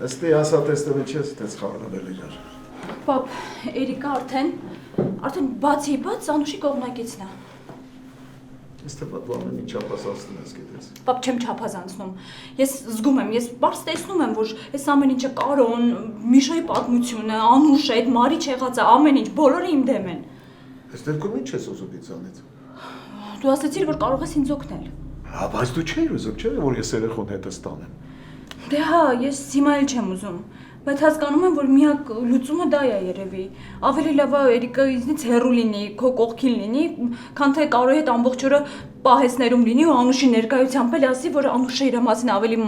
Նստի ասա տեստել չես, տես խառնվել իրար։ Պապ, Էրիկը արդեն բացի բաց Անուշի կողմնակիցն է։ Ես թվա դու ամեն ինչ չափազանցնում ես գիտես։ Պապ, չեմ չափազանցնում։ Ես զգում եմ, ես բարձ տեսնում եմ, որ այս ամեն ինչը Կարոն, Միշայի պատմությունը, Անուշը, այդ Մարիչ եղածը, ամեն ինչ, բոլորը իմ դեմ են։ Այս դեպքում ինչ ես ուզում իցանից։ Դու ասացիր, որ կարող ես ինձ օգնել։ Հա, բայց դու չէիր ուզում, չէ՞ որ ես երեխուն հետս տանեմ։ Դե հա, ես հիմա էլ չեմ ուզում, բայց հասկանում եմ, որ միակ լուծումը դա է երևի։ Ավելի լավ է Էրիկը ինձնից հեռու լինի, քո կողքին լինի, քան թե Կարոյի հետ ամբողջ օրը պահեսներում լինի ու Անուշի ներկայությամբ էլ ասի, որ Անուշը իր մասին ավելի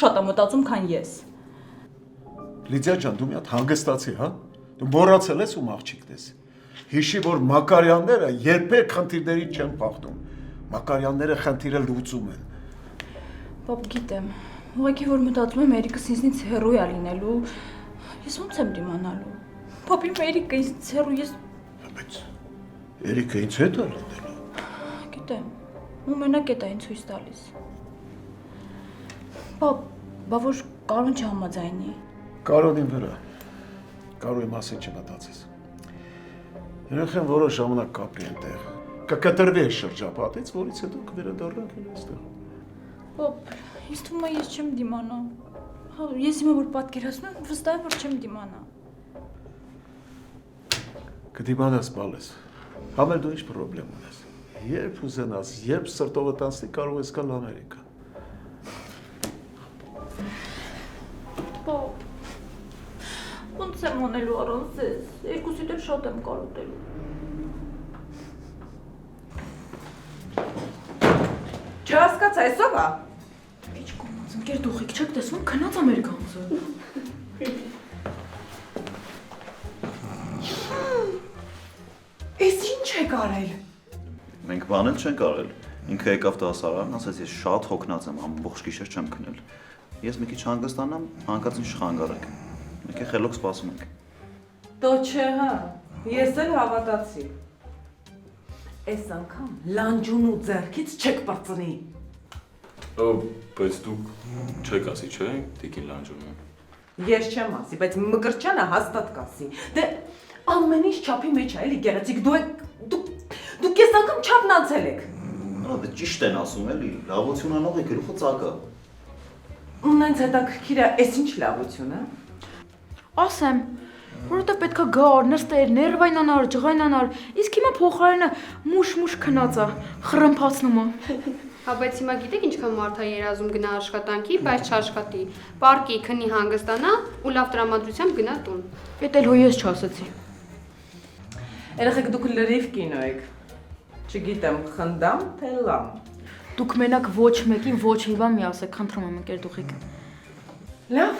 շատ է մտածում, քան ես։ Լիդիա ջան, դու մի հատ հանգստացի, հա։ Դու մոռացել ես ում աղջիկն ես։ Հիշի, որ Մակարյանները երբեք խնդիրներից չեն փախնում։ Մակարյանները խնդիրը լուծում են։ Պապ, գիտեմ, ուղղակի որ մտածում եմ Էրիկը ինձնից հեռու է լինելու, ես ոնց եմ դիմանալու։ Պապ, իմ Էրիկը ինձնից հեռու, ես Բայց Էրիկը ինձ հետ է լինելու։ Գիտեմ, ու մենակ է դա ինձ ցույց տալիս։ Պապ, բա որ Կարոն չհամաձայնի։ Կարոնին վրա։ Կարոյի մասին չմտածես։ Երեխան որոշ ժամանակ կապրի այնտեղ։ Կկտրվի այս շրջապատից, որից հետո կվերադառնանք այստեղ։ Պապ, ինձ թվում է ես չեմ դիմանա։ Հա, ես հիմա որ պատկերացնում եմ, վստահ եմ որ չեմ դիմանա։ Կդիմանաս բալես։ Համել դու ինչ պրոբլեմ ունես։ Երբ ուզենաս, երբ սրտովդ անցնի, կարող ես գալ Ամերիկա։ Պապ, ոնց եմ անելու առանց ձեզ, երկուսիդ էլ շատ եմ կարոտելու։ Չհասկացա, այս ով է։ Ինչ կոմած, ընկեր դուխիկ չեք տեսնում, քնած ամերիկանցը։ Էս ինչ եք արել։ Մենք բանել չենք արել։ Ինքը եկավ դասարան, ասաց ես շատ հոգնած եմ, ամբողջ գիշեր չեմ քնել։ Ես մի քիչ հանգստանամ, հանկարծ ինչ խանգարեք։ Մենք խելոք սպասում ենք։ Դո չէ, հա։ Ես էլ հավատացի։ Այս անգամ լանջուն ու ձեռքից չեք պրծնի։ Բայց դուք չեք ասի, չէ՞, Տիկին Լանջունը։ Ես չեմ ասի, բայց Մկրտչյանը հաստատ կասի։ Դե ամեն ինչ չափի մեջ է, էլի գեղեցիկ, դուք ես անգամ չափն անցել եք։ Դե ճիշտ են ասում էլի, լավություն անողի գլուխը ծակա։ Ունենց հետաքրքիր է, այս ինչ լավություն է։ Ասեմ, որովհետև պետքա գար, նստեր, ներվայնանար, ջղայնանար, իսկ հիմա փոխարենը մուշ-մուշ քնած է, խռմփացնում է։ Հա, բայց հիմա գիտեք ինչքան մարդ է երազում գնա աշխատանքի, բայց չաշխատի։ Պարկի քնի հանգստանա ու լավ տրամադրությամբ գնա տուն։ Էդ էլ հո ես չասեցի։ Երեխեք դուք լրիվ կինո եք։ Չգիտեմ, խնդամ, թե լամ։ Դուք մենակ ոչ մեկին ոչ մի բան մի ասեք, խնդրում եմ ընկեր դուխիկ։ Լավ,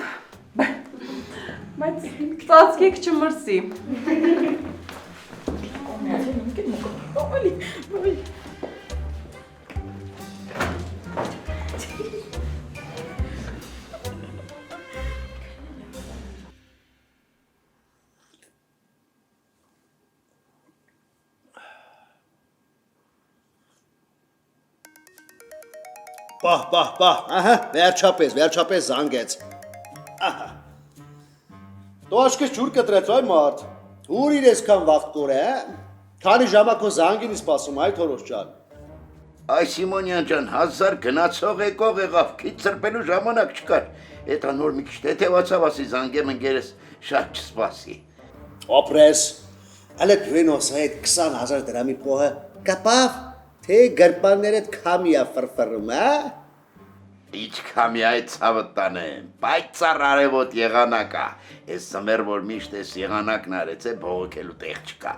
բայց ծածկեք չմրսի։ Պահ, ահա, վերջապես զանգեց։ Ահա։ Դու աշկես ջուր կտրեց, այ մարդ։ Ուր իր այսքան վաղ կոր է, քանի ժամա քո զանգին սպասում, այ Թորոս ջան։ Այ Սիմոնյան ջան, 1000 գնացող եկող եղավ, քիչ ծրպելու ժամանակ չկար։ Էտա նոր մի քիչ թեթևացավ, ասի զանգեմ ընկերս շատ չսպասի։ Ապրես։ Ալե Բուենոս այդ 20000 դրամի փողը կապավ, թե գրպաններդ քամիա ֆրֆրում, հա։ Ինչ քամիա է ցավը տանեմ, պայծառ արևոտ եղանակա։ Այս սմեր որ միշտ էս եղանակն արեց է բողոքելու տեղ չկա։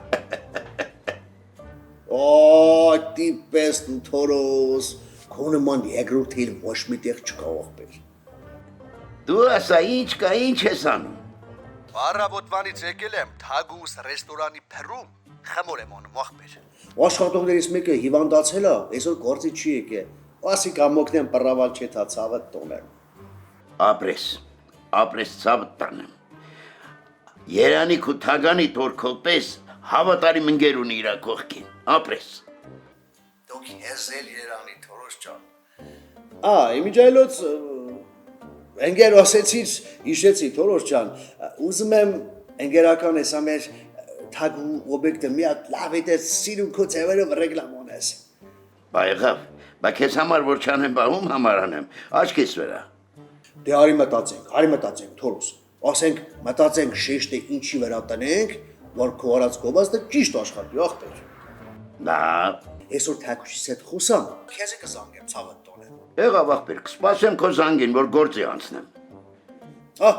Օ, տիպես դու Թորոս, քո նման երկրորդիլ ոչ մի տեղ չկա ողբեր։ Դու ասա ինչ կա, ինչ ես անում։ Առավոտվանից եկել եմ Թագուս ռեստորանի փռում, խմոր եմ անում ողբեր։ Աշխատողներից մեկը հիվանդացել է, այսօր գործի չի եկել։ Ասի կամոքնեմ պռավալ չեթա ցավը տոնեմ։ Ապրես ցավը տանեմ։ Երանի քու Թագանի թորքոպես հավատարիմ ընկեր ունի իր կողքին, ապրես։ Դուք ես էլ Երանի Թորոս ջան։ Իմիջայլոց ընկեր ասեցիր, հիշեցի Թորոշ ջան, ուզում եմ ընկերական էսա մեր թագու օբյեկտը մի հատ լավ է սիրուն քո ծևերով ռեկլամ անես։ Բա եղավ, բա քեզ համար որ չանեմ բաղում համար անեմ, աչքիս վրա։ Դե արի մտածենք Թորոշ, ասենք մտածենք շեշտը ինչի վրա տնենք, որ քո արած գովազդը ճիշտ աշխատի ախպեր։ Լավ, Այսօր թագուշիս հետ խոսամ, քեզ կզանգեմ ցավդ տոնեմ։ եղավ ախպեր, կսպասեմ քո զանգին, որ գործի անցնեմ։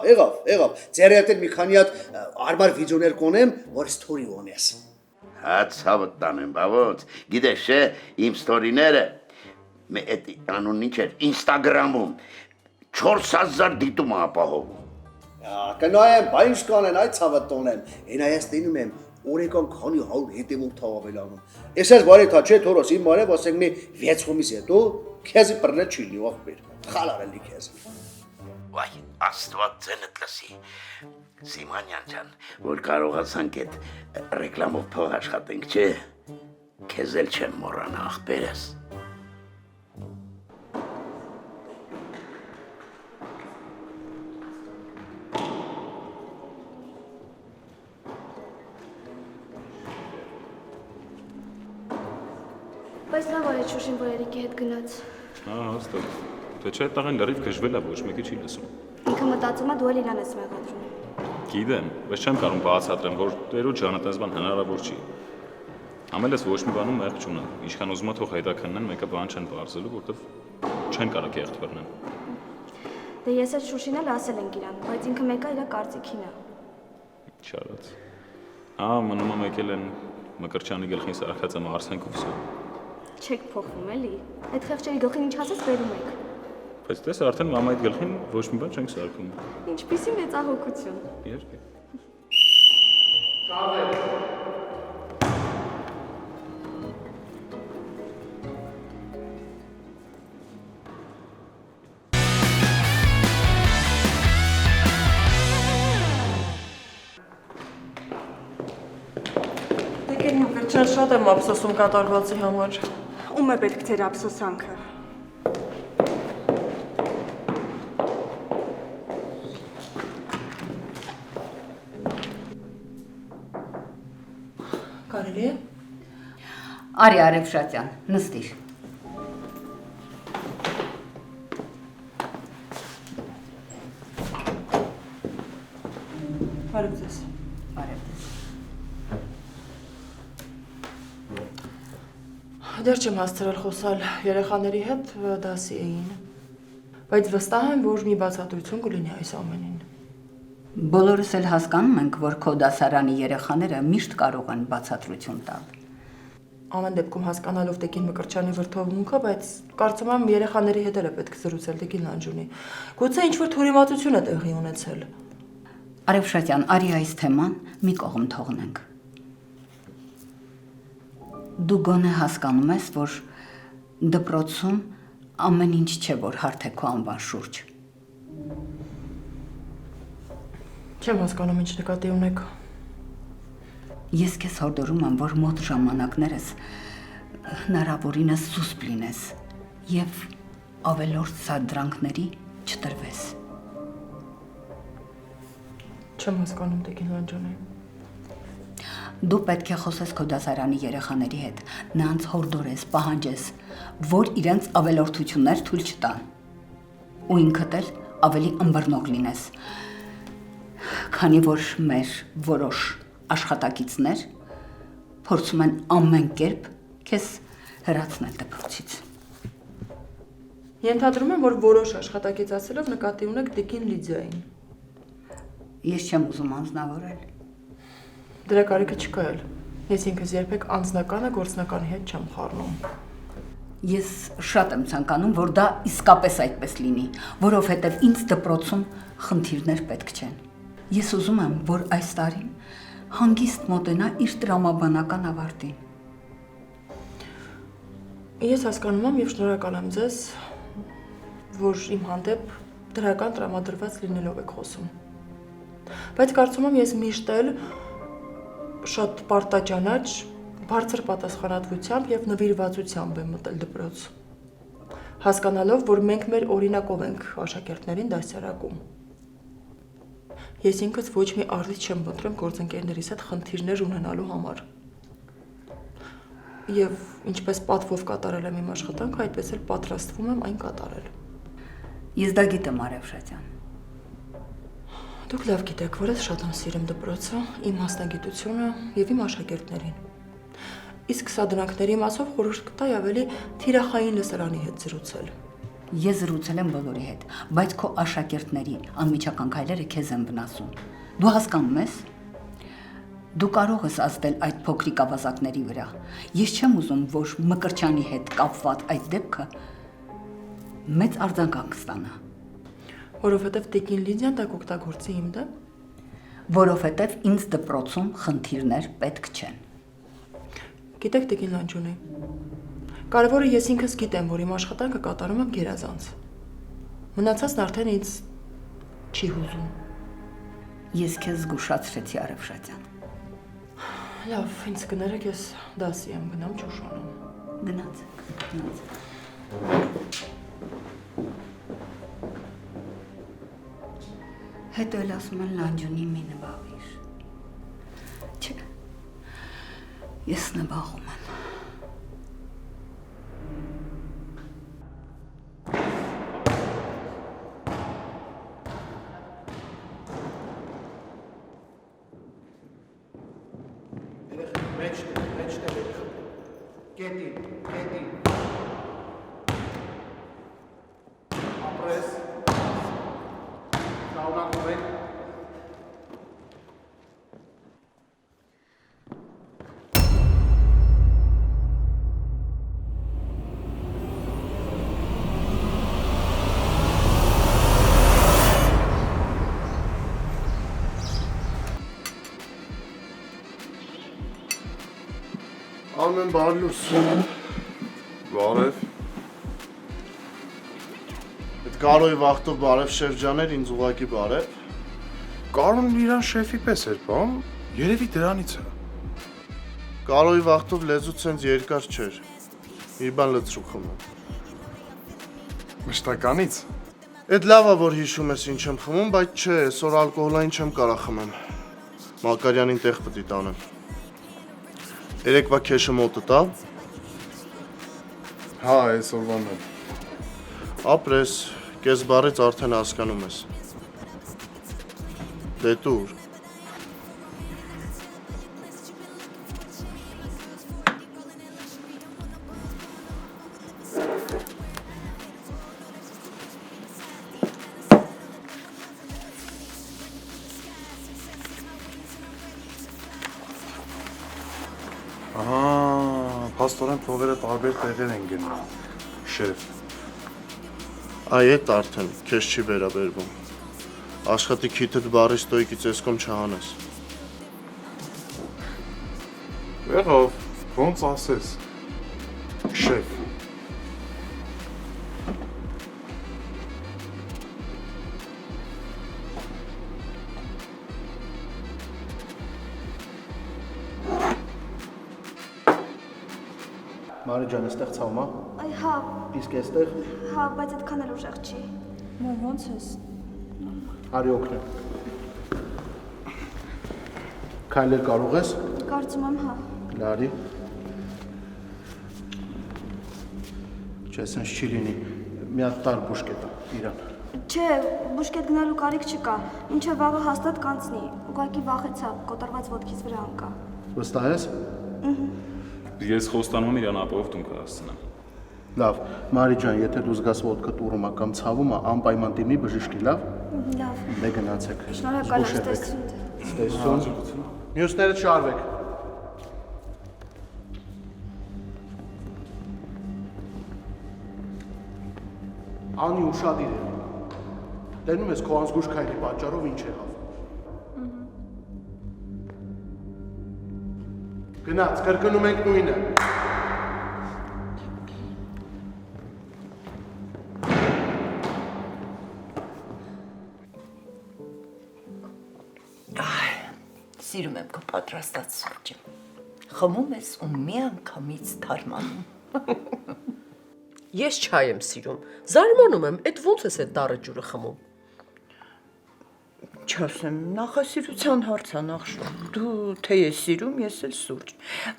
Եղավ, ձեր հետ մի քանի հատ արմար վիդեոներ կոնեմ, որ ստորի ունես։ Հա ցավդ տանեմ, բա ոնց, գիտես չէ, իմ ստորիները այդ անունն ինչ էր, Instagram-ում 4000 դիտում ապահովում։ Կնայեմ, բա ինչ կանեն այդ ցավդ տոնեմ։ Այնայես տենում եմ օրեկան քանի 100 հետևող ավելանում։ Էսես բարի թա չէ Թորոս, իմ մարև ասենք մի 6 խոմից հետո քեզի բռնե չի լի ախպեր։ Խալարելի քեզ։ Վայ, աստված ձենդ լսի։ Սիմանյան ջան, որ կարողացանք այդ ռեկլամով փող աշխատենք, չէ։ Քեզ էլ չեմ մոռանա ախպերս։ Բայց լավ արեց Շուշին, որ Երիկի հետ գնաց։ Հաստատ։ Թե չէ տաղեն լրիվ քժվել է, ոչ մեկի չի լսում։ Ինքը մտածում է դու էլ իրան ես մեղադրում։ Գիտեմ, բայց չեմ կարող բացատրեմ, որ տերոջ ջանատես բան հնարավոր չի։ Ամենից ոչ մի բանում մեղք չունեն։ Ինչքան ուզում է թող հետաքննեն, մեկը բան չեն բարձելու, որտեվ չեն կարող կեղտ բռնեն։ Դե ես էլ Շուշին էլ ասել ենք իրան, բայց ինքը մեկը իր կարծիքին է։ Չարած։ Մնում եմ եկել են Մկրտչյանի գլխին սարքած եմ արսենք ու վսո։ Չեք փոխվում էլի։ Այդ խեղճերի գլխին ինչ ասես բերում եք։ Բայց դες արդեն մամայի գլխին ոչ մի բան չենք սարքում։ Ինչպիսի մեծահոգություն։ Իհարկե։ Տիկին Մկրտչյան շատ եմ ափսոսում կատարվածի համար։ Ում է պետք ձեր ափսոսանքը։ Կարելի է։ Արի Արևշատյան, նստիր։ Բարև ձեզ։ Բարև ձեզ։ Դեռ չեմ հասցրել խոսալ երեխաների հետ դասի էին։ Բայց վստահ եմ, որ մի բացատրություն կլինի այս ամենին։ Բոլորս էլ հասկանում ենք, որ քո դասարանի երեխաները միշտ կարող են բացատրություն տալ։ Ամեն դեպքում հասկանալով Տիկին Մկրտչյանի վրդովմունքը, բայց կարծում եմ երեխաների հետ էլ է պետք զրուցել Տիկին Լանջունի։ Գուցե ինչ-որ թյուրիմացություն է տեղի ունեցել։ Արևշատյան, արի այս թեման մի կողմ թողնենք։ Դու գոնե հասկանում ես, որ դպրոցում ամեն ինչ չէ, որ հարթ է քո անվան շուրջ։ Չեմ հասկանում ինչ նկատի ունեք։ Ես քեզ հորդորում եմ, որ մոտ ժամանակներս հնարավորինս սուսպ լինես եւ ավելորդ սադրանքների չտրվես։ Չեմ հասկանում Տիկին Լանջունի։ Դու պետք է խոսես քո դասարանի երեխաների հետ, նրանց հորդորես, պահանջես, որ իրենց ավելորդություններ թույլ չտան։ Ու ինքդ էլ ավելի ըմբռնող լինես։ Քանի որ մեր որոշ աշխատակիցներ փորձում են ամեն կերպ քեզ հեռացնել դպրոցից։ Ենթադրում եմ, որ որոշ աշխատակից ասելով նկատի ունեք Տիկին Լիդիային։ Ես չեմ ուզում անձնավորել։ Դրա կարիքը չկա էլ։ Ես ինքս երբեք անձնականը գործնականի հետ չեմ խառնում։ Ես շատ եմ ցանկանում, որ դա իսկապես այդպես լինի, որովհետև ինձ դպրոցում խնդիրներ պետք չեն։ Ես ուզում եմ, որ այս տարին հանգիստ մոտենա իր տրամաբանական ավարտին։ Ես հասկանում եմ եւ շնորհակալ եմ ձեզ, որ իմ հանդեպ դրական տրամադրված լինելով եք խոսում։ Բայց կարծում եմ ես միշտ էլ շատ պարտաճանաչ, բարձր պատասխանատվությամբ եւ նվիրվածությամբ եմ մտել դպրոց։ Հասկանալով, որ մենք մեր օրինակով ենք աշակերտներին դասյարակում։ Ես ինքս ոչ մի առիթ չեմ բնտրում գործընկերներիս հետ խնդիրներ ունենալու համար։ Եվ ինչպես պատվով կատարել եմ իմ աշխատանքը, այդպես էլ պատրաստվում եմ այն կատարել։ Ես դա գիտեմ, Արևշատյան։ Դուք լավ գիտեք, որ ես շատ եմ սիրում դպրոցը, իմ մասնագիտությունը եւ իմ աշակերտներին։ Իսկ սա դրանքների մասով խորհուրդ կտայի ավելի թիրախային լսարանի հետ զրուցել։ Ես զրուցել եմ բոլորի հետ, բայց քո աշակերտների անմիջական քայլերը քեզ են վնասում։ Դու հասկանում ես։ Դու կարող ես ազդել այդ փոքրիկ ավազակների վրա։ Ես չեմ ուզում, որ Մկրտչյանի հետ կապված այդ դեպքը մեծ արձագանք ստանա։ Որովհետև Տիկին Լիդիան դա կօգտագործի իմ դեմ։ Որովհետև ինձ դպրոցում խնդիրներ պետք չեն։ Գիտեք, Տիկին Լանջունի, կարևորը ես ինքս գիտեմ, որ իմ աշխատանքը կատարում եմ գերազանց։ Մնացածն արդեն ինձ չի հուզում։ Ես քեզ զգուշացրեցի, Արևշատյան։ Լավ, ինձ կներեք, ես դասի եմ գնամ Չուշանում։ Գնացեք, գնացեք։ Հետո էլ ասում են Լանջունի մի նվաղիր։ Չէ, ես նվաղում եմ։ Կետին։ Ապրես։ Շարունակում եք։ Արմեն բարլուս։ Բարև։ Այդ Կարոյի վախտով բարև շերջաներ, ինձ ուղակի բարև։ Կարոն իրան շեֆի պես էր, բամ, երևի դրանից է։ Կարոյի վախտով լեզուց սենց երկար չէր։ Մի բան լծրու խմում։ Մշտականից։ Այդ լավ է, որ հիշում ես ինչ եմ խմում, բայց չէ, այսօր ալկոհոլային չեմ կարա խմեմ։ Մակարյանին տեղ պտի տանեմ։ Երեկվա քեշը մոտը տա։ Հա, այսօրվան է։ Ապրես, կես բարից արդեն հասկանում ես։ Դե տուր։ Փաստորեն փողերը տարբեր տեղեր են գնում, շեֆ։ Այ էդ արդեն քեզ չի վերաբերվում։ Աշխատի քիթդ բարիստոյիկից էսկոմ չհանես։ Եղավ, ոնց ասես, շեֆ։ Մարի ջան, այստեղ ցավում է։ Այ հա, Իսկ այստեղ հա, բայց այդքան էլ ուժեղ չի։ Մայ ոնց ես։ արի օգնեմ։ Քայլել կարող ես։ Կարծում եմ հա։ Լարի։ Չէ, սենց չի լինի։ Մի հատ տար բուժկետա իրան։ Չէ, բուժկետ գնալու կարիք չկա։ Ինչը վաղը հաստատ կանցնի։ Ուղղակի վախեցա, կոտրված ոտքից վրա անկա։ Վստահ ես։ Ես խոստանում եմ իրան ապով տուն կհասցնեմ։ Լավ, Մարի ջան, եթե դու զգաս ոտքը տուրում է կամ ցավում է, անպայման դիմի բժշկի, լավ։ Լավ։ Դե գնացեք։ Շնորհակալ եմ, տեսություն։ Տեսություն։ Մյուսները չարվեք։ Անի ուշադիր է։ Տենում ես քո անզգույշ քայլի պատճառով ինչ եղավ։ Գնաց, կրկնում ենք նույնը։ Սիրում եմ քո պատրաստած սուրճը։ Խմում ես ու մի անգամից թարմանում։ Ես չայ եմ սիրում։ Զարմանում եմ, այդ ոնց ես այդ դառը ջուրը խմում։ Չասեմ, նախասիրության հարց է Նախշուն։ Դու թե ես սիրում, ես էլ սուրճ։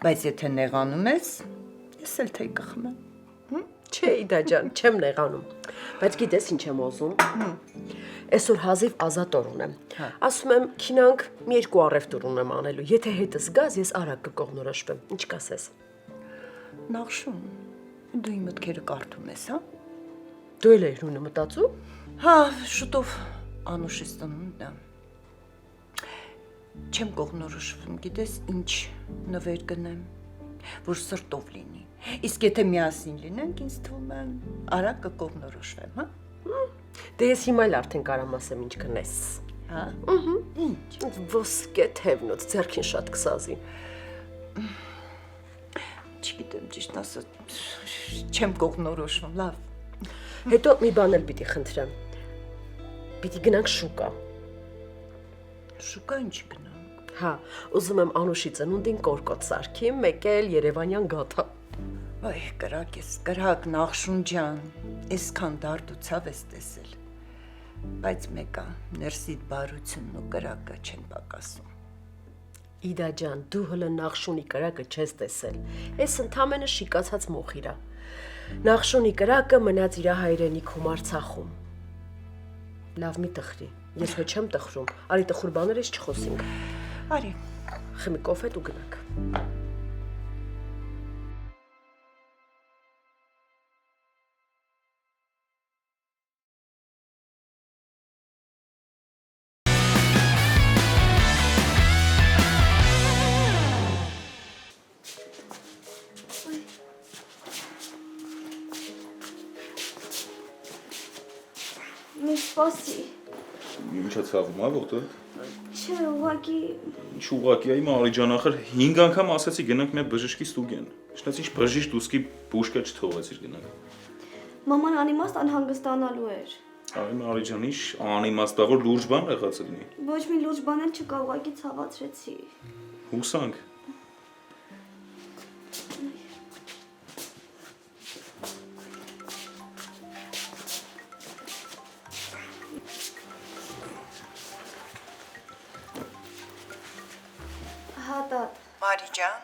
Բայց եթե նեղանում ես, ես էլ թե կխմեմ։ Չէ, Իդա ջան, չեմ նեղանում։ Բայց գիտես ինչ եմ ուզում։ Այսօր հազիվ ազատ օր ունեմ։ Ասում եմ, քինանք մի երկու առևտուր ունեմ անելու։ Եթե հետս գաս, ես արագ կկողնորոշվեմ։ Ինչ կասես։ Նախշուն, դու իմ մտքերը կարդում ես, հա։ Դու էլ ես նույնը մտածում։ Հա, շուտով Անուշից տունն է։ Չեմ կողնորոշվում, գիտես ինչ նվեր գնեմ, որ սրտով լինի։ Իսկ եթե միասին լինենք, ինձ թվում է արագ կկողնորոշվեմ, հա։ Դե ես հիմա էլ արդեն կարամ ասեմ ինչ կնես։ Հա։ Ինչ։ Ոսկե թևնոց ձեռքին շատ կսազի։ Չգիտեմ ճիշտ ասած, չեմ կողնորոշվում, լավ։ Հետո մի բան էլ պիտի խնդրեմ։ Պիտի գնանք շուկա։ Շուկա ինչ գնանք։ Հա, ուզում եմ Անուշի ծնունդին կորկոտ սարքի, մեկ էլ Երևանյան գաթա։ Այ, կրակ ես, կրակ Նախշուն ջան, այսքան դարդուցավ ես տեսել։ Բայց մեկա, ներսիդ բարությունն ու կրակը չեն պակասում։ Իդա ջան, դու հլը Նախշունի կրակը չես տեսել։ Այս ընդամենը շիկացած մոխիր է։ Նախշունի կրակը մնաց իր հայրենիքում Արցախում։ Լավ մի տխրի, ես հո չեմ տխրում, արի տխուր բաներ ես չխոսինք։ Արի, խմի կոֆետ ու գնանք։ Մի սպասի։ Ինչա ցավում ա որտե։ Չէ, ուղղակի Ինչ ուղղակի այ Մարի ջան, ախր 5 անգամ ասացի գնանք մեր բժշկի ստուգեն։ Ինչնաց ինչ բժիշկ դուսկի բուշկա չթողեցիր գնանք։ մաման անիմաստ անհանգստանալու էր։ Այ Մարի ջան, ինչ անիմաստա որ լուրջ բան եղած լինի։ Ոչ մի լուրջ բան էլ չկա, ուղղակի ցավացրեցի։ Հուսանք։ Հա, տատ։ Մարի ջան,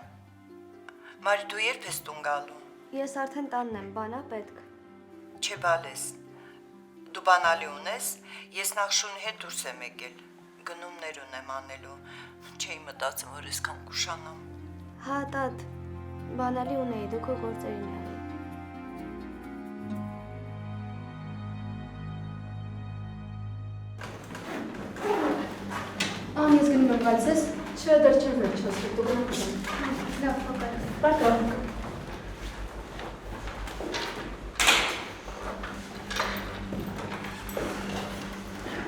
Մարի դու երբ ես տուն գալու։ Ես արդեն տանն եմ, բանա պետք։ Չէ բալես, դու բանալի ունես, ես Նախշունի հետ դուրս եմ եկել, գնումներ ունեմ անելու, չէի մտածում, որ այսքան կուշանամ։ Հա, տատ, բանալի ունեի, դու քո գործերին եղի։ Ես գնում եմ գալիս, չէ, դեռ չեմ վերջացրել, դու գնանք չեմ։ Լավ, պակա։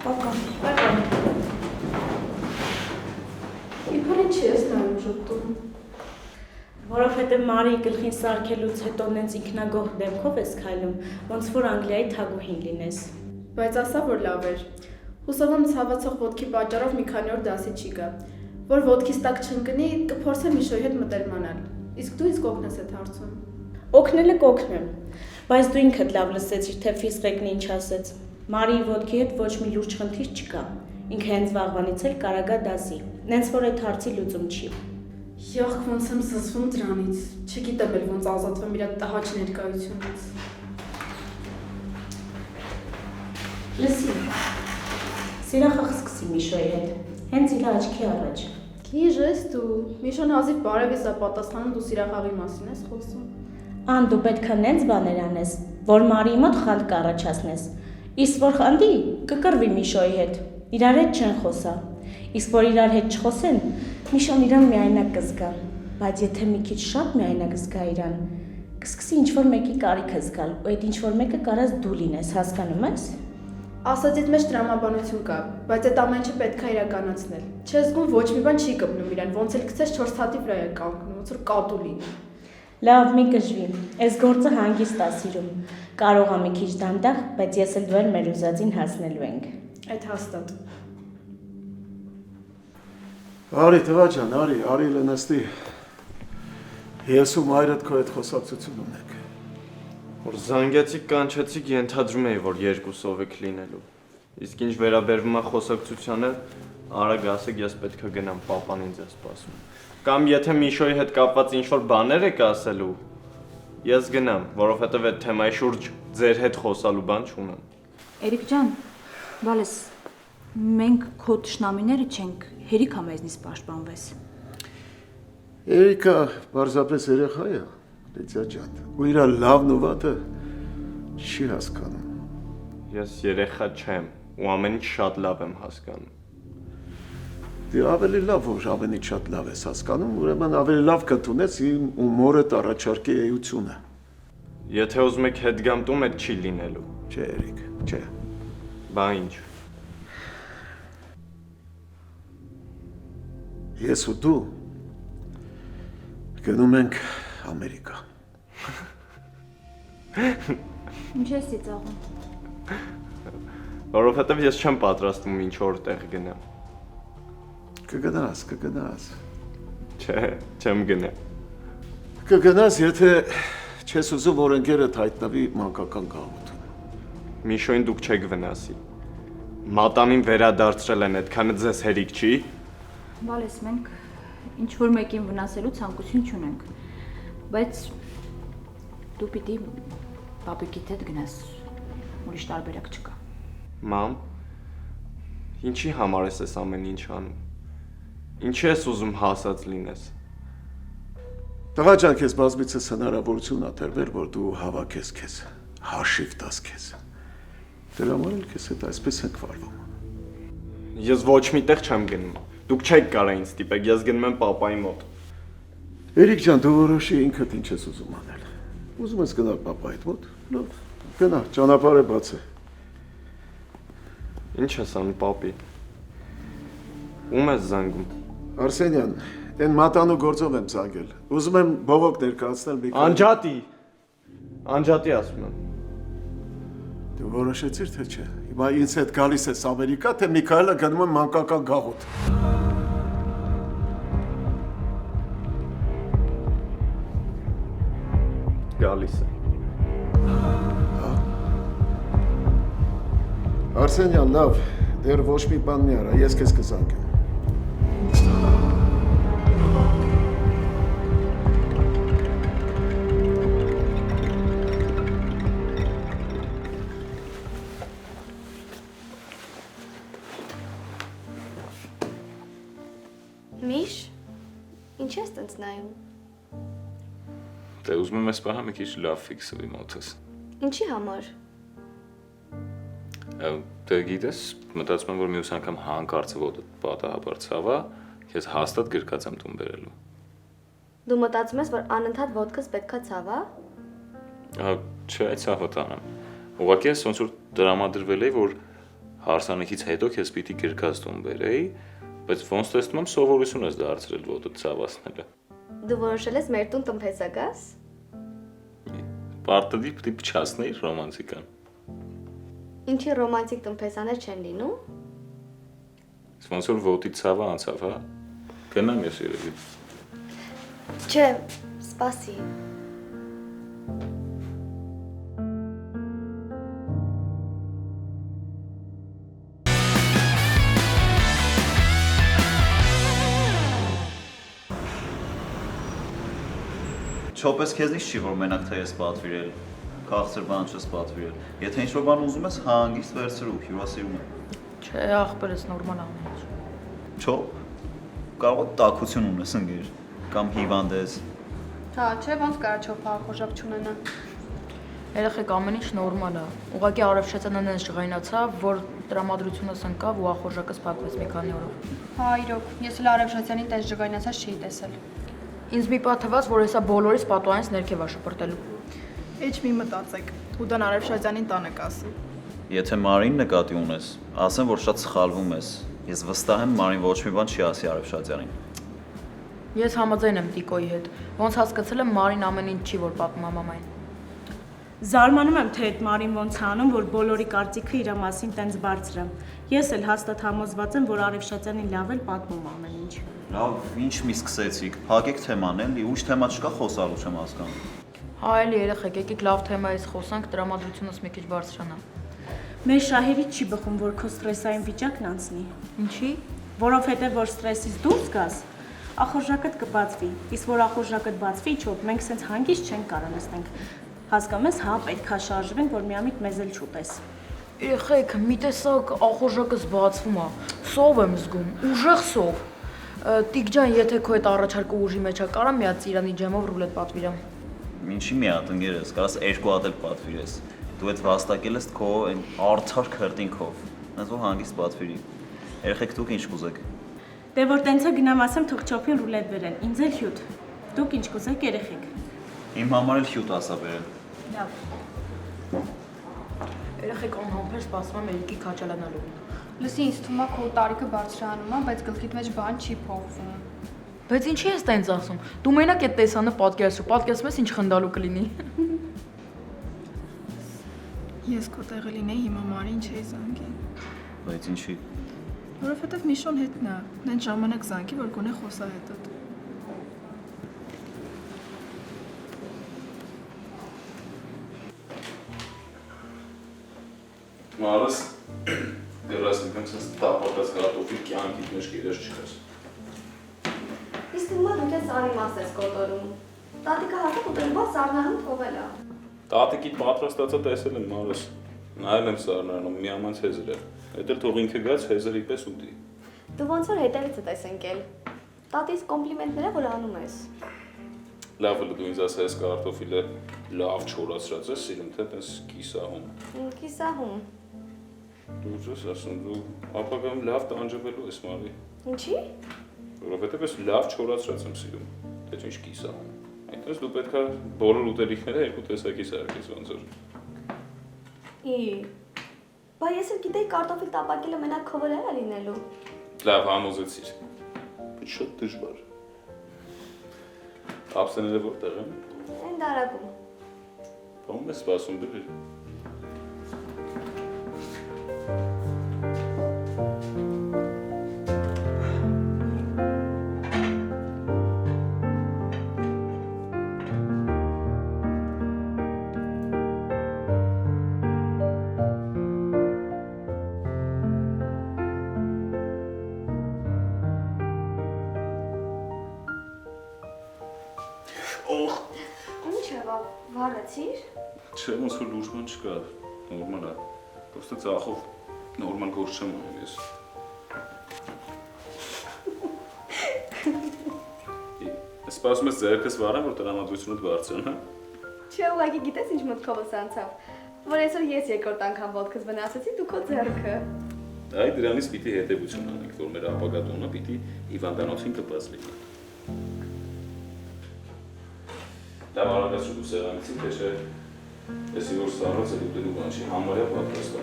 Պակա։ Իբր ինչի ես նայում ժպտում։ Որովհետև Մարիի գլխին սարքելուց հետո նենց ինքնագոհ դեմքով ես քայլում, ոնց որ Անգլիայի թագուհին լինես։ Բայց ասա, որ լավ էր։ Հուսով եմ ցավացող ոտքի պատճառով մի քանի օր դասի չի գա։ Որ ոտքից տակ չընկնի, կփորձեմ Միշոյի հետ մտերմանալ։ Իսկ դու իսկ օգնես այդ հարցում։ Օգնելը կօգնեմ, բայց դու ինքդ լավ լսեցիր, թե ֆիզկն ինչ ասեց։ Մարիի ոտքի հետ ոչ մի լուրջ խնդիր չկա։ Ինքը հենց վաղվանից էլ կարագա դասի։ Նենց որ այդ հարցի լուծում չի։ Յախ, ոնց եմ զզվում դրանից։ Չգիտեմ էլ ոնց ազատվեմ իր տհաճ ներկայությունից։ Լսի։ Սիրախախ սկսի Միշոյի հետ, հենց իր աչքի առաջ։ Քիժ ես դու, Միշոն հազիվ բարևից է պատասխանում, դու սիրախաղի մասին ես խոսում։ Ան դու պետքա նենց բաներ անես, որ Մարիի մոտ խանդ կառաջացնես։ Իսկ որ խանդի, կկռվի Միշոյի հետ, իրար հետ չեն խոսա։ Իսկ որ իրար հետ չխոսեն, Միշոն իրան միայնակ կզգա, բայց եթե մի քիչ շատ միայնակ զգա իրան, կսկսի ինչ-որ մեկի կարիքը զգալ, ու այդ ինչ-որ մեկը կարաս դու լինես, հասկանում ես։ Ասած այդ մեջ տրամաբանություն կա, բայց այդ ամեն ինչը պետք է իրականացնել։ Չես զգում ոչ մի բան չի կպնում իրան, ոնց էլ գցես 4 հատի վրա է կանգնում, ոնց որ կատու լինի։ Լավ, մի գժվի, այս գործը հանգիստ ա սիրում։ Կարող ա մի քիչ դանդաղ, բայց ես էլ դու էլ մեր ուզածին հասնելու ենք։ Այդ հաստատ։ Արի տղա ջան, արի լնստի։ Ես ու մայրդ քո հետ խոսակցություն ունենք։ Որ զանգեցիք կանչեցիք ենթադրում էի, որ երկուսով եք լինելու։ Իսկ ինչ վերաբերվում է խոսակցությանը, արագ ասեք, ես պետք է գնամ, պապան ինձ է սպասում։ Կամ եթե Միշոյի հետ կապված ինչ-որ բաներ եք ասելու, ես գնամ, որովհետև այդ թեմայի շուրջ ձեր հետ խոսալու բան չունեմ։ Էրիկ ջան, բալես, մենք քո թշնամիները չենք, հերիք ա մեզնից պաշտպանվես։ Էրիկը պարզապես երեխա է, Լիդիա ջան, ու իր լավն ու վատը չի հասկանում։ Ես երեխա չեմ, ու ամեն ինչ շատ լավ եմ հասկանում։ Դե ավելի լավ, որ ամենից շատ լավ ես հասկանում, ուրեմն ավելի լավ կընդունես իմ ու մորդ առաջարկի էությունը։ Եթե ուզում եք հետ գամ տուն, այդ չի լինելու։ Չէ, Էրիկ, չէ։ Բա ինչ։ Ես ու դու գնում ենք Ամերիկա։ Ինչ ես ծիծաղում։ Որովհետև ես չեմ պատրաստվում ինչ որ տեղ գնամ։ Կգնաս։ Չէ, չեմ գնա։ Կգնաս, եթե չես ուզում, որ ընկերդ հայտնվի մանկական գաղութում։ Միշոյին դուք չեք վնասի։ Մատանին վերադարձրել են, այդքանը ձեզ հերիք չի։ Բալես, մենք ինչ որ մեկին վնասելու ցանկություն չունենք, բայց դու պիտի պապիկիդ հետ գնաս, ուրիշ տարբերակ չկա։ Մամ, ինչի համար ես այս ամեն ինչ անում։ Ինչի ես ուզում հասած լինես։ Տղա ջան, քեզ բազմիցս հնարավորություն ատրվել, որ դու հավաքես քեզ, հաշիվ տաս քեզ։ Դրա համար էլ քեզ հետ այսպես ենք վարվում։ Ես ոչ միտեղ չեմ գնում։ Դուք չեք կարող ինձ ստիպեք, ես գնում եմ պապայի մոտ։ Էրիկ ջան, դու որոշի ինքդ ինչ ես ուզում անել։ Ուզում ես գնալ պապայիդ մոտ։ Լավ, գնա, ճանապարհը բաց է։ Ինչ ես անում, պապի։ Ում ես զանգում։ Արսենյան, այն մատանու գործով եմ զանգել։ Ուզում եմ բողոք ներկայացնել մի քանի։ Անջատի ասում եմ։ Դու որոշեցիր թե չէ։ Հիմա ինձ հետ գալիս ես Ամերիկա, թե Միքայելը գնում է մանկական գաղութ։ Գալիս է։ Արսենյան, լավ, դեռ ոչ մի բան մի արա, ես քեզ կզանգեմ։ Միշ, ինչ ես տենց նայում։ Դե ուզում եմ այս պահը մի քիչ լավ ֆիքսվի մոտս։ Ինչի համար։ Դե գիտես, մտածում եմ, որ մյուս անգամ հանկարծ ոտը պատահաբար ցավա, քեզ հաստատ գրկած եմ տուն բերելու։ Դու մտածում ես, որ անընդհատ ոտքս պետքա ցավա։ Չէ, այդ ցավը տանեմ։ Ուղղակի ես ոնց որ տրամադրվել էի, որ հարսանիքից հետո քեզ պիտի գրկած տուն բերեի, բայց ոնց տեսնում եմ սովորություն ես դարձրել ոտը ցավացնելը։ Դու որոշել ես մեր տուն տնփեսա գաս։ Պարտադիր պիտի փչացնեի ռոմանտիկան։ Ինչի ռոմանտիկ տնփեսաներ չեն լինում։ Ոնց որ ոտի ցավը անցավ, հա։ Գնամ ես երևի։ Չէ, սպասի։ Չոպես քեզնից չի, որ մենակ թե ես պատվիրել, քաղցր բան չես պատվիրել։ Եթե ինչ-որ բան ուզում ես, հանգիստ վերցրու, հյուրասիրում եմ։ Չէ, ախպերս նորմալ ամեն ինչ։ Չոպ, կարող է տաքություն ունես ընկեր, կամ հիվանդ ես։ Հա, չէ, ոնց կարա չոփ հաղորդակ չունենա։ Երեխեք ամեն ինչ նորմալ է։ Ուղղակի Արևշացյանն այնց ջղայնացավ, որ տրամադրությունս ընկավ ու ախորժակս փակվեց մի քանի օրով։ Հա, իրոք, ես էլ Արևշացյանին տես ջղայնացած չի տեսել։ Ինձ մի պահ թվաց, որ հեսա բոլորից պատուհանից ներքև է շպրտելու։ Էջ մի մտածեք, ու դան Արևշացյանին տանը կասի։ Եթե Մարին նկատի ունես, ասեմ, որ շատ սխալվում ես։ Ես վստահ եմ Մարին ոչ մի բան չի ասի Արևշացյանին։ Ես համաձայն եմ Տիկոյի հետ։ Ոնց հասկացել եմ Մարին ամեն ինչ չի, որ պատմում է մամային։ Զարմանում եմ, թե այդ Մարին ոնց անում, որ բոլորի կարծիքը իր մասին տենց բարձր է։ Ես էլ հաստատ համոզված եմ, որ Արևշացյանին լավ էլ պատմում ամեն ինչ։ Լավ, ինչ մի սկսեցիք, փակեք թեման էլի, ուրիշ թեմա չկա խոսալու չեմ հասկանում։ Այլ երեխեք, եկեք լավ թեմայից խոսանք, տրամադրությունս մի քիչ բարձրանա։ Մեր շահերից չի բխում, որ քո ստրեսային վիճակն անցնի։ Ինչի՞։ Որովհետև որ ստրեսից դուրս գաս, ախորժակդ կբացվի։ Իսկ որ ախորժակդ բացվի, չոք մենք սենց հանգիստ չենք կարող նստենք։ Հասկանում ես, հա, պետքա շարժվենք, որ միամիտ մեզ էլ չուտես։ Երեխեք, մի տեսակ ախորժակս բացվում է։ Սով եմ զգում, ուժեղ սով։ Տիկ ջան, եթե քո այդ առաջարկը ուժի մեջ է, կարամ մի հատ ծիրանի ջեմով ռուլետ պատվիրեմ։ Ինչի մի հատ ընկերս, կարաս 2 հատ էլ պատվիրես։ Դու այդ վաստակել ես քո այն արդար քրտինքով։ Այնց որ հանգիստ պատվիրի։ Երեխեք դուք ինչ կուզեք։ Դե որ տենցա գնամ ասեմ թող չոփին ռուլետ բերեն, ինձ էլ հյութ։ Դուք ինչ կուզեք երեխեք։ Իմ համար էլ հյութ ասա բերեն։ Լավ։ Երեխեք անհամբեր սպասում եմ Էրիկի քաչալանալու։ Լսի, ինձ թվում է քո տարիքը բարձրանում է, բայց գլխիդ մեջ բան չի փոխվում։ Բայց ինչի ես տենց ասում։ Դու մենակ այդ տեսանը պատկերացրու ես ինչ խնդալու կլինի։ Ես քո տեղը լինեի հիմա Մարին չէի զանգի։ Բայց ինչի։ Որովհետև Միշոն հետն է, նեն ժամանակ զանգի, որ գոնե խոսա հետդ։ Մարս դերասնիկն ցած տապակած կարտոֆիլ կյանքիդ մեջ գերես չկաս։ Իսկ հիմա դու ես անիմաստ ես կոտորում։ Տատիկը հատուկ ուտելուց սառնանում թողել է։ Տատիկիդ պատրաստածը տեսել եմ Մարս։ Նայել եմ սառնանում, միամանց հեզր է։ Էդ էլ թող ինքը գաց հեզրի պես ուտի։ Դու ոնց որ հետևից ես ընկել։ Տատիս կոմպլիմենտները որ անում ես։ Լավ է դու ինձ ասա ես կարտոֆիլը լավ չորացրած ես, սիրում թե տես կիսահում։ Կիսահում։ Դու ես ասում, դու ապագայում լավ տանջվելու ես Մարի։ Ինչի՞։ Որովհետև ես լավ չորացրած եմ սիրում, թե ինչ կիսահում։ Այնպես դու պետքա բոլոր ուտելիքները երկու տեսակի սարքես ոնց որ։ Բա ես էլ գիտեի կարտոֆիլ տապակելը մենակ քո վրա է լինելու։ Լավ համոզեցիր։ Բայց շատ դժվար։ Ապսեները որտեղ են։ Այն դարակում։ Ո՞ւմ ես սպասում դու։ Վարացիր։ Չէ, ոնց որ լուրջ բան չկա, նորմալ է։ Պրոստը ծախով նորմալ գործ չեմ անում ես։ Սպասում ես ձերքս վարեմ, որ տրամադրությունդ բարձրանա։ Չէ, ուղղակի գիտես ինչ մտքովս անցավ, որ այսօր ես երկրորդ անգամ ոտքս վնասեցի, դու քո ձեռքը։ Այ դրանից պիտի հետևություն անենք, որ մեր ապագա տոնը պիտի հիվանդանոցին կպած լինի։ Լավ արագացրու դու սեղանիցին, թե չէ, եսի որ սառած է դուտելու բան չի, համարյա պատրաստ է։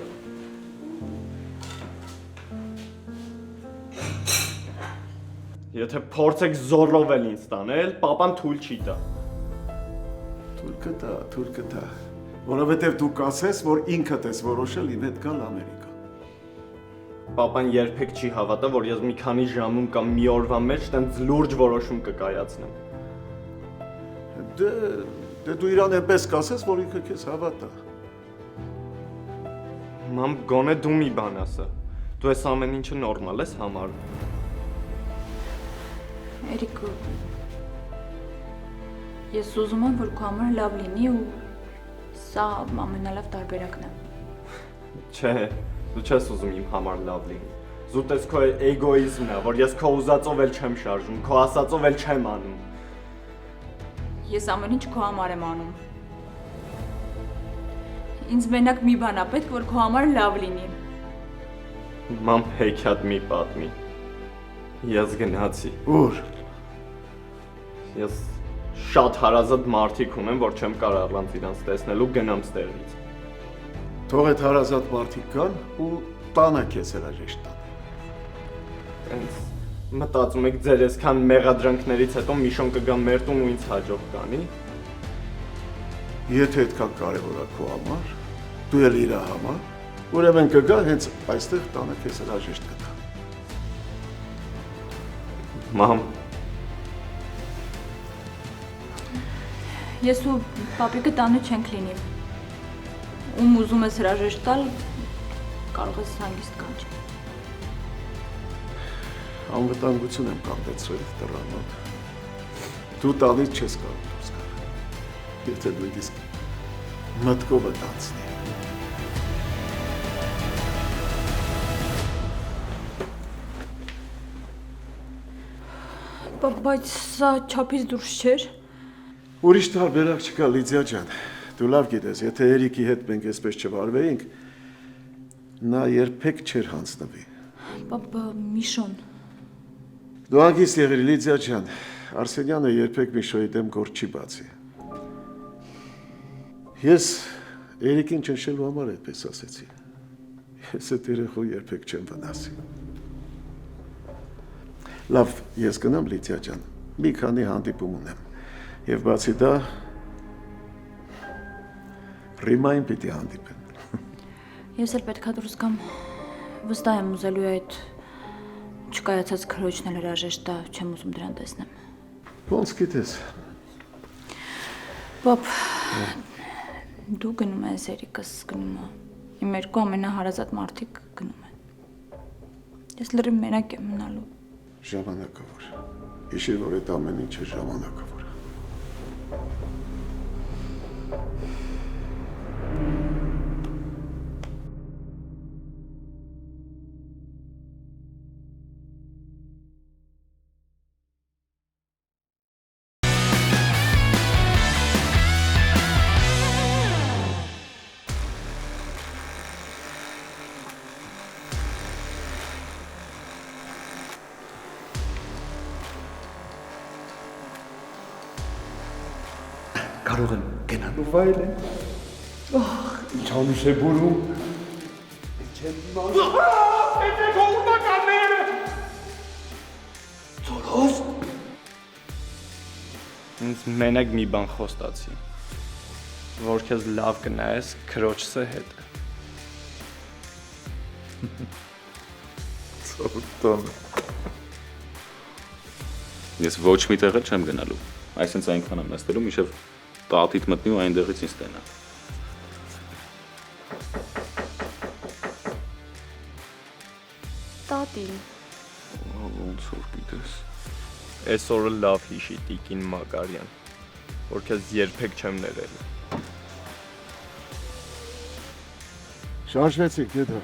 Եթե փորձեք զորով էլ ինձ տանել, պապան թույլ չի տա։ Թույլ կտա, որովհետև դու կասես, որ ինքդ ես որոշել իմ հետ գալ Ամերիկա։ Պապան երբեք չի հավատա, որ ես մի քանի ժամում կամ մի օրվա մեջ տենց լուրջ որոշում կկայացնեմ։ Դե դու իրան էպես կասես, որ ինքը քեզ հավատա։ Մամ, գոնե դու մի բան ասա։ Դու ես ամեն ինչը նորմալ ես համարում։ Էրիկ, ես ուզում եմ, որ քո համար լավ լինի ու սա ամենալավ տարբերակն է։ Չէ, դու չես ուզում իմ համար լավ լինի։ Զուտես քո էգոիզմն է, որ ես քո ուզածով էլ չեմ շարժում, քո ասածով էլ չեմ անում։ Ես ամեն ինչ քո համար եմ անում։ Ինձ մենակ մի բան է պետք, որ քո համար լավ լինի։ Մամ, հեքիաթ մի պատմի։ Ես գնացի։ Ուր։ Ես շատ հարազատ մարդիկ ունեմ, որ չեմ կարող առանց իրանց տեսնելու գնամ ստեղից։ Թող այդ հարազատ մարդիկ կան ու տանը քեզ հրաժեշտ տան։ Տենց մտածում եք ձեր այսքան մեղադրանքներից հետո Միշոն կգա մեր տուն ու ինձ հաջող կանի։ Եթե այդքան կարևոր է քո համար, դու էլ իր համար, ուրեմն կգա հենց այստեղ տանը քեզ հրաժեշտ կտա։ Մամ։ Ես ու պապիկը տանը չենք լինի։ Ում ուզում ես հրաժեշտ տալ, կարող ես հանգիստ կանչել։ Անվտանգություն եմ կանգնեցրել դռան։ Դու տանից չես կարող դուրս գալ։ Եթե նույնիսկ մտքովը դարձնի։ Բայց սա չափից դուրս չէր։ Ուրիշ տարբերակ չկա, Լիդիա ջան։ Դու լավ գիտես, եթե Էրիկի հետ մենք այսպես չվարվեինք, նա երբեք չէր հանձնվի։ Միշոն։ Դու անգիստ եղիր, Լիդիա ջան, Արսենյանը երբեք Միշոյի դեմ գործ չի բացի։ Ես Էրիկին ճնշելու համար այդպես ասեցի։ Ես այդ երեխու երբեք չեմ վնասի։ Լավ, ես գնամ, Լիդիա ջան, մի քանի հանդիպում ունեմ, և բացի դա, Ռիմային պիտի հանդիպեմ։ Ես էլ պետքա դուրս գամ, վստահ եմ ուզելու այդ չկայացած քրոջն էլ հրաժեշտ տա, չեմ ուզում դրան տեսնեմ։ Ոնց գիտես։ Պապ, դու գնում ես, Էրիկս գնում է, իմ երկու ամենահարազատ մարդիկ գնում են։ Ես լրիվ մենակ եմ մնալու։ Ժամանակավոր։ Հիշիր, որ այդ ամեն ինչը ժամանակավոր է։ Կարող եմ գնալու վայելել։ Ինչ անուշ է բուրում։ Չեմ իմանում։ Եկեք հողունակալները։ Ծորոս։ Ինձ մենակ մի բան խոստացի, որ քեզ լավ կնայես քրոջս հետ։ Ծորտոն։ Ես ոչ մի տեղ չեմ գնալու։ Այսինքն այնքան եմ նստելու, մինչև տատիդ մտնի ու այնտեղից ինձ տենա։ Տատին։ Ոնց որ գիտես։ Այսօրը լավ հիշի Տիկին Մակարյան, որ քեզ երբեք չեմ ներելու։ Շարժվեցիք, դե դու։